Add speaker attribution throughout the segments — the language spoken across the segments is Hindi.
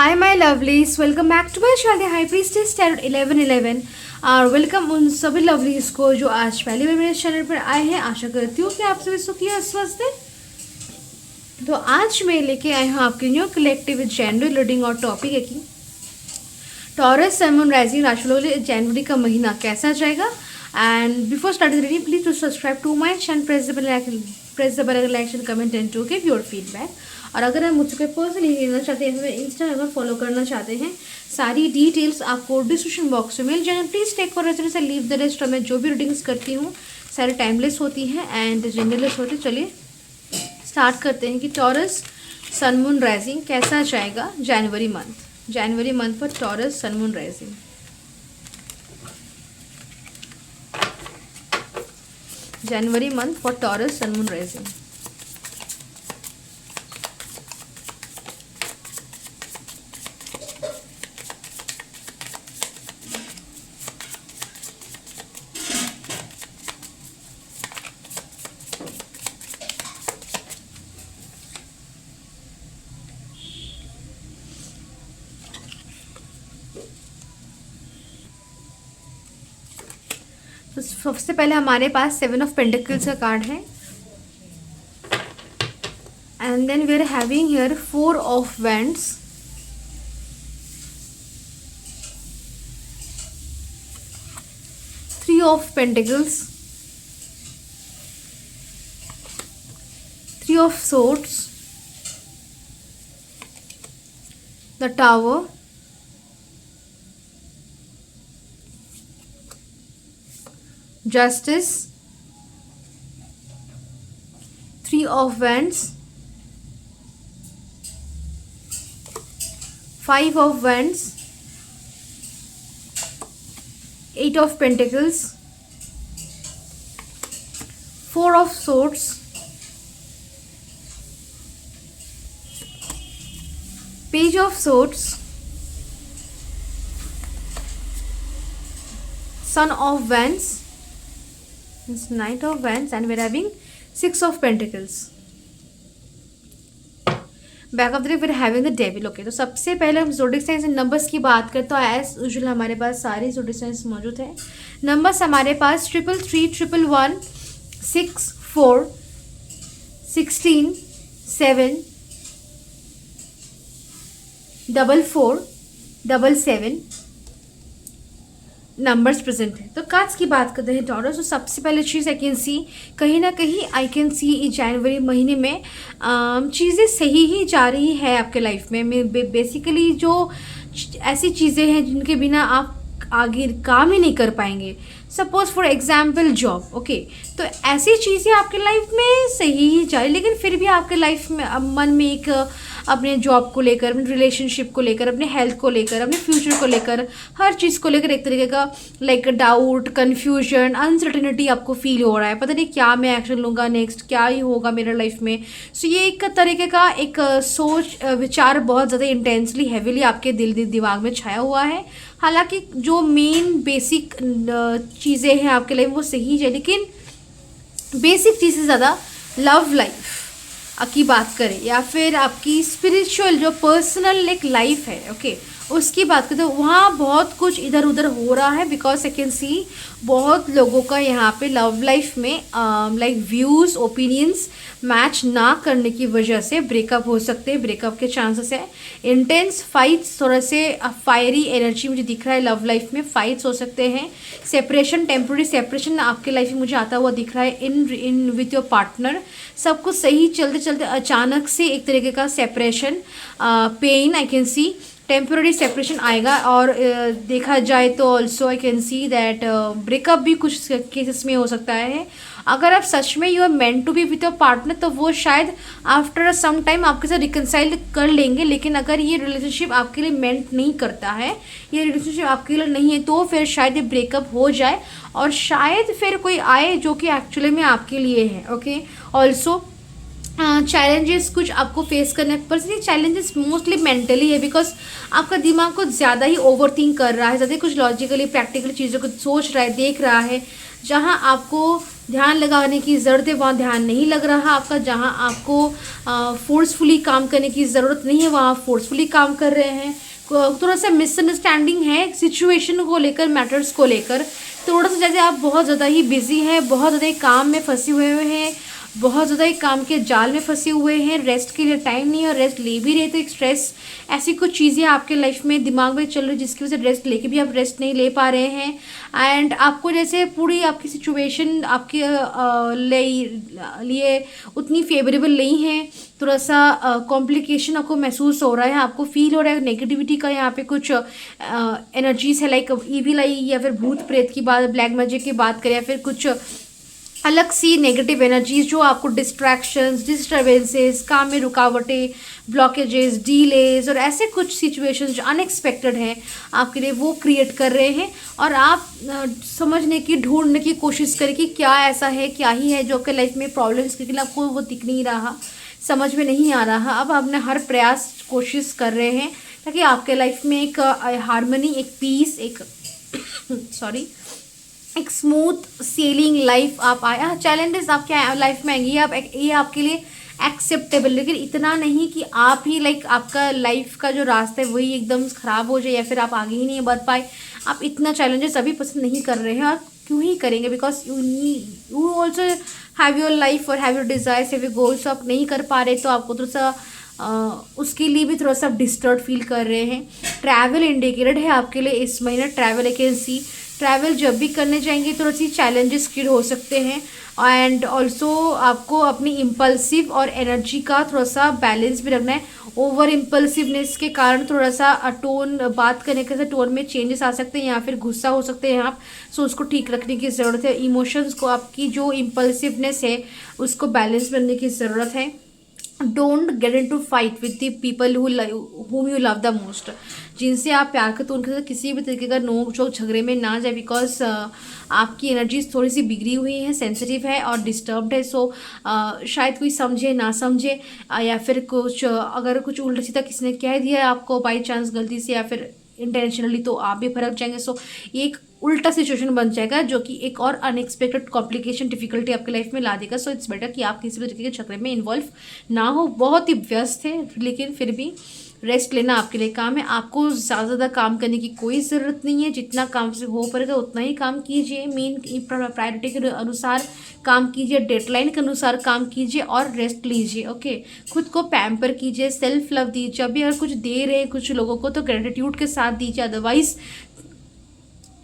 Speaker 1: Hi my lovelies, welcome back to my channel High Priestess Tarot 1111 और वेलकम उन सभी लवलीज को जो आज पहली बार मेरे चैनल पर आए हैं। आशा करती हूँ कि आप सभी सुखी और स्वस्थ हैं। तो आज मैं लेके आई हूँ आपके न्यू कलेक्टिव जेंडर रीडिंग और टॉपिक है कि टॉरस सन मून राइजिंग राशि वालों के लिए जनवरी का महीना कैसा जाएगा। And before starting reading please to subscribe to my channel, press the bell icon, comment and to give your feedback. और अगर आप मुझसे कोई पर्सनली लेना चाहते हैं, हमें इंस्टाग्राम पर फॉलो करना चाहते हैं, सारी डिटेल्स आपको डिस्क्रिप्शन बॉक्स में मिल जाएंगे। Please take for reference and leave the rest. मैं जो भी रीडिंग्स करती हूँ सारी टाइमलेस होती हैं एंड जेंडरलेस होती है। चलिए स्टार्ट करते हैं कि टॉरस सन मून राइजिंग कैसा जाएगा जनवरी मंथ पर Taurus sun moon rising. January month for Taurus sun moon rising. तो सबसे पहले हमारे पास 7 ऑफ पेंटिकल्स का कार्ड है and then we are having here 4 of wands, 3 of pentacles, 3 of swords, the tower, Justice, 3 of wands, 5 of wands, 8 of pentacles, 4 of swords, page of swords, son of wands, Knight of Wands, and we're having 6 of Pentacles. Back of the deck we're having the Devil. Okay, तो सबसे पहले हम ज़ोडिक साइंस एंड नंबर्स की बात करते हैं। एज यूजुअल हमारे पास सारे ज़ोडिक साइंस मौजूद हैं। नंबर्स हमारे पास 333, 111, 6, 4, 16, 7, 4, 4, 7 नंबर्स प्रेजेंट है। तो कार्ड्स की बात करते हैं टॉरस। तो सबसे पहले चीज़ आई कैन सी, कहीं ना कहीं आई कैन सी इस जनवरी महीने में चीज़ें सही ही जा रही है आपके लाइफ में। बेसिकली जो ऐसी चीज़ें हैं जिनके बिना आप आगे काम ही नहीं कर पाएंगे। Suppose for example job, okay, तो ऐसी चीज़ें आपके लाइफ में सही ही जा रही, लेकिन फिर भी आपके लाइफ में मन में एक अपने जॉब को लेकर, अपने रिलेशनशिप को लेकर, अपने हेल्थ को लेकर, अपने फ्यूचर को लेकर, हर चीज़ को लेकर एक तरीके का लाइक डाउट, कन्फ्यूजन, अनसर्टेनिटी आपको फील हो रहा है। पता नहीं क्या मैं एक्शन लूँगा नेक्स्ट, क्या ही होगा मेरे लाइफ में। सो ये एक तरीके का एक सोच विचार बहुत ज़्यादा इंटेंसली हैवीली आपके दिमाग में छाया हुआ है। हालांकि जो मेन बेसिक चीज़ें हैं आपके लाइफ वो सही है, लेकिन बेसिक चीज़ से ज़्यादा लव लाइफ की बात करें या फिर आपकी स्पिरिचुअल जो पर्सनल एक लाइफ है, ओके, उसकी बात करें तो वहाँ बहुत कुछ इधर उधर हो रहा है। बिकॉज आई कैन सी बहुत लोगों का यहाँ पे लव लाइफ में लाइक व्यूज़, ओपिनियंस मैच ना करने की वजह से ब्रेकअप हो सकते हैं। ब्रेकअप के चांसेस है। इंटेंस फाइट्स, थोड़ा से फायरी एनर्जी मुझे दिख रहा है। लव लाइफ में फाइट्स हो सकते हैं। सेपरेशन, टेम्प्रेरी सेपरेशन आपके लाइफ में मुझे आता हुआ दिख रहा है इन विथ योर पार्टनर। सब कुछ सही चलते चलते अचानक से एक तरीके का separation, pain, I can see temporary separation आएगा। और देखा जाए तो also I can see that breakup भी कुछ केसेस में हो सकता है। अगर आप सच में you are meant to be with your partner तो वो शायद आफ्टर सम टाइम आपके साथ रिकनसाइल कर लेंगे। लेकिन अगर ये रिलेशनशिप आपके लिए मेंट नहीं करता है, ये रिलेशनशिप आपके लिए नहीं है, तो फिर शायद ये ब्रेकअप हो जाए और शायद फिर कोई आए जो कि एक्चुअली में आपके लिए है। ओके, ऑल्सो चैलेंजेस कुछ आपको फेस करने पर ये चैलेंजेस मोस्टली मेंटली है। बिकॉज आपका दिमाग कुछ ज़्यादा ही ओवर थिंक कर रहा है, ज़्यादा कुछ लॉजिकली प्रैक्टिकली चीज़ों को सोच रहा है, देख रहा है, जहाँ आपको ध्यान लगाने की ज़रूरत है वहाँ ध्यान नहीं लग रहा आपका, जहाँ आपको फोर्सफुली काम करने की ज़रूरत नहीं है वहाँ फोर्सफुली काम कर रहे हैं। थोड़ा सा मिसअंडरस्टैंडिंग है सिचुएशन को लेकर, मैटर्स को लेकर, थोड़ा सा जैसे आप बहुत ज़्यादा ही बिजी हैं, बहुत ज़्यादा काम में फंसे हुए हैं, बहुत ज़्यादा ही काम के जाल में फंसे हुए हैं, रेस्ट के लिए टाइम नहीं है और रेस्ट ले भी रहे तो एक स्ट्रेस, ऐसी कुछ चीज़ें आपके लाइफ में दिमाग में चल रही जिसकी वजह से रेस्ट लेके भी आप रेस्ट नहीं ले पा रहे हैं। एंड आपको जैसे पूरी आपकी सिचुएशन आपके लिए उतनी फेवरेबल नहीं है, थोड़ा सा कॉम्प्लिकेशन आपको महसूस हो रहा है, आपको फील हो रहा है नेगेटिविटी का, यहाँ पे कुछ एनर्जीज है लाइक ईविल आई या फिर भूत प्रेत की बात, ब्लैक मैजिक की बात करें या फिर कुछ अलग सी नेगेटिव एनर्जीज जो आपको डिस्ट्रैक्शंस, डिस्टर्बेंसेस, काम में रुकावटें, ब्लॉकेजेस, डीलेज और ऐसे कुछ सिचुएशंस जो अनएक्सपेक्टेड हैं आपके लिए वो क्रिएट कर रहे हैं। और आप समझने की, ढूंढने की कोशिश करें कि क्या ऐसा है, क्या ही है जो आपके लाइफ में प्रॉब्लम्स के लिए आपको वो दिख नहीं रहा, समझ में नहीं आ रहा। अब आपने हर प्रयास कोशिश कर रहे हैं ताकि आपके लाइफ में एक हारमनी, एक पीस, एक सॉरी एक स्मूथ सेलिंग लाइफ आप आया। चैलेंजेस आपके लाइफ में आएंगी, आप ये आपके लिए एक्सेप्टेबल, लेकिन इतना नहीं कि आप ही लाइक आपका लाइफ का जो रास्ता है वही एकदम ख़राब हो जाए या फिर आप आगे ही नहीं बढ़ पाए। आप इतना चैलेंजेस अभी पसंद नहीं कर रहे हैं और क्यों ही करेंगे, because you also have your life और have your desires, have your goals. आप नहीं कर पा रहे तो आपको थोड़ा सा उसके लिए भी थोड़ा सा डिस्टर्ब फील कर रहे हैं। ट्रैवल इंडिकेटेड है आपके लिए इस महीने, travel I can C. Travel जब भी करने जाएंगे थोड़ी सी चैलेंजेस क्रिएट हो सकते हैं। एंड ऑल्सो आपको अपनी इम्पल्सिव और एनर्जी का थोड़ा सा बैलेंस भी रखना है। ओवर इम्पल्सिवनेस के कारण थोड़ा सा टोन, बात करने के टोन में चेंजेस आ सकते हैं या फिर गुस्सा हो सकते हैं आप, सो उसको ठीक रखने की ज़रूरत है। इमोशंस को, आपकी जो इम्पल्सिवनेस है उसको बैलेंस करने की ज़रूरत है। Don't get into fight with the people whom you love the most, जिनसे आप प्यार करते हो उनके साथ किसी भी तरीके का नोक झोंक झगड़े में ना जाए, बिकॉज आपकी एनर्जीज थोड़ी सी बिगड़ी हुई है, सेंसिटिव है और डिस्टर्ब्ड है। सो शायद कोई समझे ना समझे या फिर कुछ अगर कुछ उल्टा सीधा किसी ने कह दिया आपको बाई चांस गलती से या फिर इंटेंशनली, तो आप भी भड़क जाएंगे। सो ये एक उल्टा सिचुएशन बन जाएगा जो कि एक और अनएक्सपेक्टेड कॉम्प्लिकेशन, डिफिकल्टी आपके लाइफ में ला देगा। सो इट्स बेटर कि आप किसी भी तरीके के झगड़े में इन्वॉल्व ना हो। बहुत ही व्यस्त है लेकिन फिर भी रेस्ट लेना आपके लिए काम है। आपको ज़्यादा काम करने की कोई ज़रूरत नहीं है, जितना काम से हो पाएगा उतना ही काम कीजिए। मेन प्रायोरिटी के अनुसार काम कीजिए, डेडलाइन के अनुसार काम कीजिए और रेस्ट लीजिए। ओके, खुद को पैम्पर कीजिए, सेल्फ लव दीजिए। अभी अगर कुछ दे रहे हैं कुछ लोगों को तो ग्रेटिट्यूड के साथ दीजिए, अदरवाइज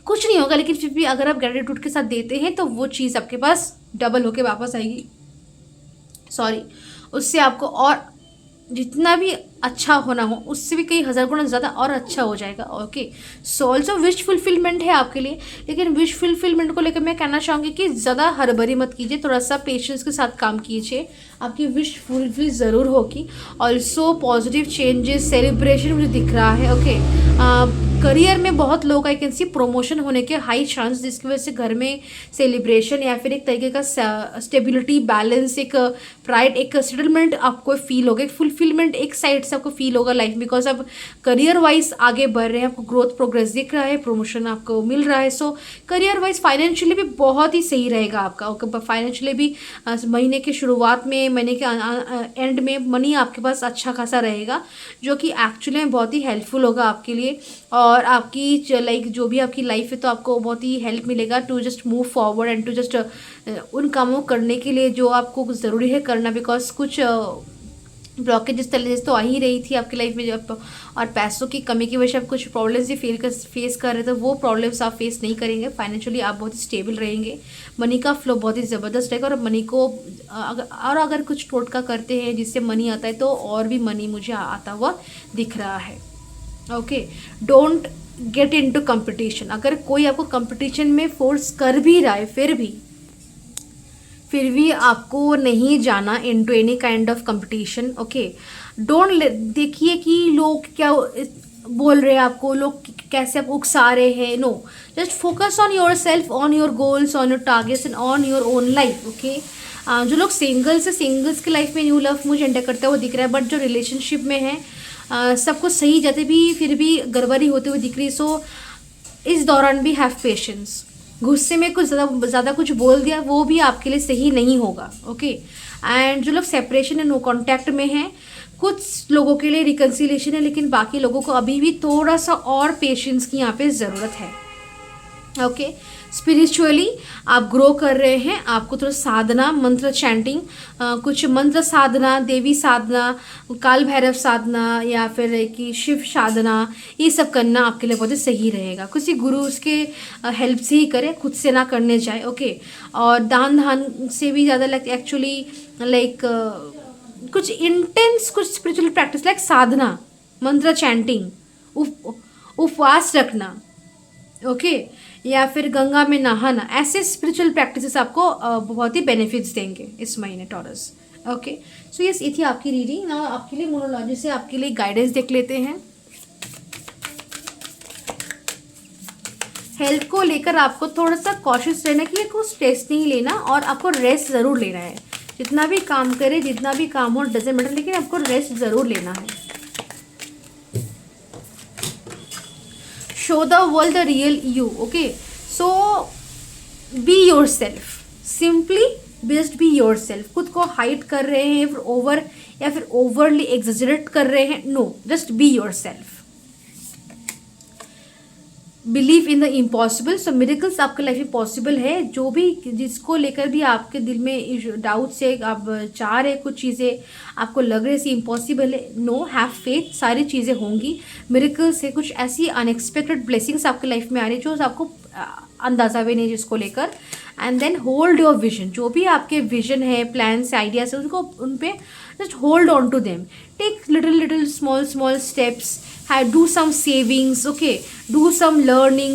Speaker 1: कुछ नहीं होगा। लेकिन फिर भी अगर आप ग्रेटिट्यूड के साथ देते हैं तो वो चीज़ आपके पास डबल होके वापस आएगी। सॉरी, उससे आपको और जितना भी अच्छा होना हो उससे भी कई हज़ार गुना ज़्यादा और अच्छा हो जाएगा। Okay, so also wish fulfilment है आपके लिए, लेकिन विश फुलफिलमेंट को लेकर मैं कहना चाहूँगी कि ज़्यादा हड़बड़ी मत कीजिए, थोड़ा सा पेशेंस के साथ काम कीजिए, आपकी विश फुलफिल ज़रूर होगी। ऑल्सो पॉजिटिव चेंजेस, सेलिब्रेशन मुझे दिख रहा है। ओके, करियर में बहुत लोग आई कैन सी प्रमोशन होने के हाई चांस, जिसकी वजह से घर में सेलिब्रेशन या फिर एक तरीके का स्टेबिलिटी, बैलेंस, एक प्राइड, एक सेटलमेंट आपको फील होगा, एक फुलफिलमेंट एक साइड से आपको फील होगा लाइफ, बिकॉज अब करियर वाइज आगे बढ़ रहे हैं, आपको ग्रोथ प्रोग्रेस दिख रहा है, प्रमोशन आपको मिल रहा है। सो करियर वाइज फाइनेंशियली भी बहुत ही सही रहेगा आपका। ओके, फाइनेंशियली भी महीने के शुरुआत में, महीने के एंड में मनी आपके पास अच्छा खासा रहेगा, जो कि एक्चुअली में बहुत ही हेल्पफुल होगा आपके लिए। और आपकी लाइक जो भी आपकी लाइफ है तो आपको बहुत ही हेल्प मिलेगा to just move forward and to just उन कामों करने के लिए जो आपको ज़रूरी है करना, बिकॉज कुछ ब्लॉकेजेस चैलेंजेस तो आ ही रही थी आपकी लाइफ में जब, और पैसों की कमी की वजह से आप कुछ प्रॉब्लम्स ही फेस कर रहे थे, वो प्रॉब्लम्स आप फेस नहीं करेंगे। फाइनेंशियली आप बहुत ही स्टेबल रहेंगे, मनी का फ्लो बहुत ही ज़बरदस्त रहेगा और मनी को अगर कुछ टोटका करते हैं जिससे मनी आता है तो और भी मनी मुझे आता हुआ दिख रहा है। Okay, don't get into competition. अगर कोई आपको कंपटीशन में फोर्स कर भी रहा है फिर भी आपको नहीं जाना into any kind of competition. Okay, don't देखिए कि लोग क्या बोल रहे हैं आपको, लोग कैसे आपको उकसा रहे हैं। No, just focus on yourself, on your goals, on your targets and on your own life. Okay, जो लोग सिंगल्स है, सिंगल्स की लाइफ में न्यू लव मुझे एंटर करता हुआ दिख रहा है, बट जो रिलेशनशिप में है सब कुछ सही जाते भी फिर भी गड़बड़ी होते हुए दिख रही। सो इस दौरान भी हैव पेशेंस, गुस्से में कुछ ज़्यादा कुछ बोल दिया, वो भी आपके लिए सही नहीं होगा। ओके, एंड जो लोग सेपरेशन एंड नो कॉन्टैक्ट में हैं, कुछ लोगों के लिए रिकन्सिलेशन है, लेकिन बाकी लोगों को अभी भी थोड़ा सा और पेशेंस की यहाँ पे ज़रूरत है। ओके, स्पिरिचुअली आप ग्रो कर रहे हैं, आपको थोड़ा साधना, मंत्र चैंटिंग, कुछ मंत्र साधना, देवी साधना, काल भैरव साधना या फिर कि शिव साधना, ये सब करना आपके लिए बहुत ही सही रहेगा। किसी गुरु उसके हेल्प से ही करें, खुद से ना करने जाए। ओके, और दान से भी ज़्यादा एक्चुअली कुछ इंटेंस, कुछ स्पिरिचुअल प्रैक्टिस लाइक साधना, मंत्र चैंटिंग, उपवास रखना, ओके, या फिर गंगा में नहाना, ऐसे स्पिरिचुअल प्रैक्टिसेस आपको बहुत ही बेनिफिट्स देंगे इस महीने टॉरस। ओके, सो यस, ये थी आपकी रीडिंग। ना आपके लिए मोनोलॉजी से आपके लिए गाइडेंस देख लेते हैं। हेल्थ को लेकर आपको थोड़ा सा कॉशियस रहना कि आपको स्ट्रेस नहीं लेना और आपको रेस्ट ज़रूर लेना है। जितना भी काम करे, जितना भी काम हो, डजेंट मैटर, लेकिन आपको रेस्ट ज़रूर लेना है। Show the world the real you. Okay, so be your self, simply best be your self. खुद को हाइड कर रहे हैं फिर ओवर या फिर ओवरली एग्जेजरेट कर रहे हैं, no, just be yourself. Believe in the impossible. So miracles आपके लाइफ में पॉसिबल है। जो भी जिसको लेकर भी आपके दिल में डाउट से आप चाह रहे कुछ चीज़ें आपको लग रही है इम्पॉसिबल है, नो, हैव फेथ, सारी चीज़ें होंगी। मिरेकल्स से कुछ ऐसी अनएक्सपेक्टेड ब्लेसिंग्स आपके लाइफ में आ रही है जो आपको अंदाज़ा भी नहीं जिसको लेकर। And then hold your vision, जो भी आपके विजन है, प्लान्स, आइडियाज है, उनको उन पे just hold on to them. Take little small steps, do some savings, okay, do some learning,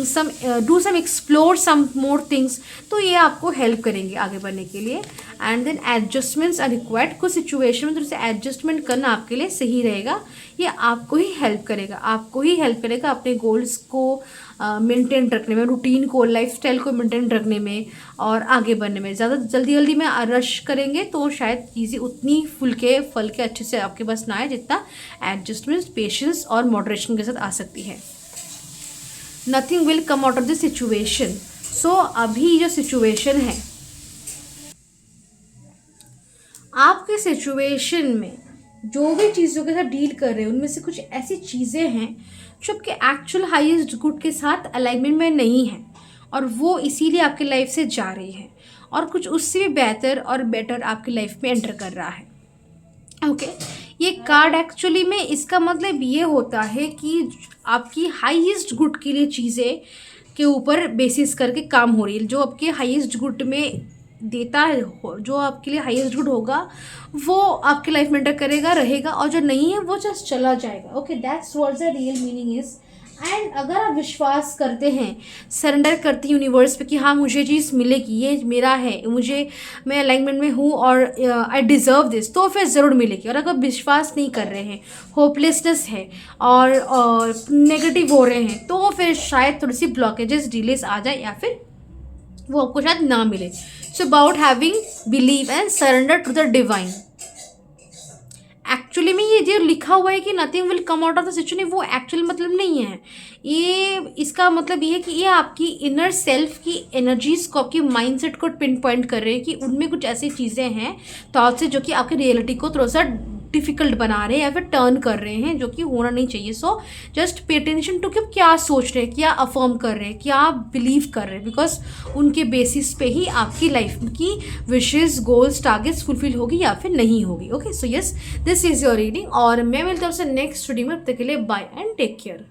Speaker 1: do some explore some more things, तो ये आपको हेल्प करेंगे आगे बढ़ने के लिए। And then adjustments are required, कुछ सिचुएशन में थोड़ा सा एडजस्टमेंट करना आपके लिए सही रहेगा। ये आपको ही हेल्प करेगा अपने गोल्स को मेंटेन रखने में, रूटीन को, लाइफस्टाइल को मेंटेन रखने में और आगे बढ़ने में। ज़्यादा जल्दी में रश करेंगे तो शायद चीज़ें उतनी फल के अच्छे से आपके पास ना आए जितना एडजस्टमेंट, पेशेंस और मॉडरेशन के साथ आ सकती है। Nothing will come out of the situation. So अभी जो सिचुएशन है आपके सिचुएशन में, जो भी चीज़ों के साथ डील कर रहे हैं उनमें से कुछ ऐसी चीज़ें हैं जो आपके एक्चुअल हाईएस्ट गुड के साथ अलाइनमेंट में नहीं है और वो इसीलिए आपकी लाइफ से जा रही है, और कुछ उससे भी बेहतर और बेटर आपकी लाइफ में एंटर कर रहा है। ओके, ये कार्ड एक्चुअली में इसका मतलब ये होता है कि आपकी हाईएस्ट गुड के लिए चीज़ें के ऊपर बेसिस करके काम हो रही है। जो आपके हाईएस्ट गुड में देता है, जो आपके लिए हाईएस्ट गुड होगा वो आपकी लाइफ में एंटर करेगा, रहेगा, और जो नहीं है वो जस्ट चला जाएगा। Okay, that's what the real meaning is. And अगर आप विश्वास करते हैं, सरेंडर करते हैं यूनिवर्स पे कि हाँ मुझे चीज़ मिलेगी, ये मेरा है, मैं अलाइनमेंट में हूँ और आई डिज़र्व दिस, तो फिर ज़रूर मिलेगी। और अगर विश्वास नहीं कर रहे हैं, होपलेसनेस है और नेगेटिव हो रहे हैं, तो फिर शायद थोड़ी सी ब्लॉकेजेस, डिलेस आ जाए या फिर वो आपको शायद ना मिले। So about having believe and surrender to the divine. Actually में ये जो लिखा हुआ है कि nothing will come out of the situation, वो एक्चुअल मतलब नहीं है। ये इसका मतलब ये है कि ये आपकी इनर सेल्फ की एनर्जीज को, आपकी माइंडसेट को पिन पॉइंट कर रहे हैं कि उनमें कुछ ऐसी चीज़ें हैं थॉट्स से जो कि आपकी रियलिटी को थोड़ा सा डिफ़िकल्ट बना रहे हैं या फिर टर्न कर रहे हैं, जो कि होना नहीं चाहिए। So just pay attention to कि क्या सोच रहे हैं, क्या अफर्म कर रहे हैं, क्या बिलीव कर रहे हैं, बिकॉज उनके बेसिस पे ही आपकी लाइफ की विशेज़, गोल्स, टारगेट्स फुलफिल होगी या फिर नहीं होगी। Okay, so yes, this is your reading और मैं मिलता हूँ आपसे नेक्स्ट रीडिंग में। तब तक के लिए बाय एंड टेक केयर।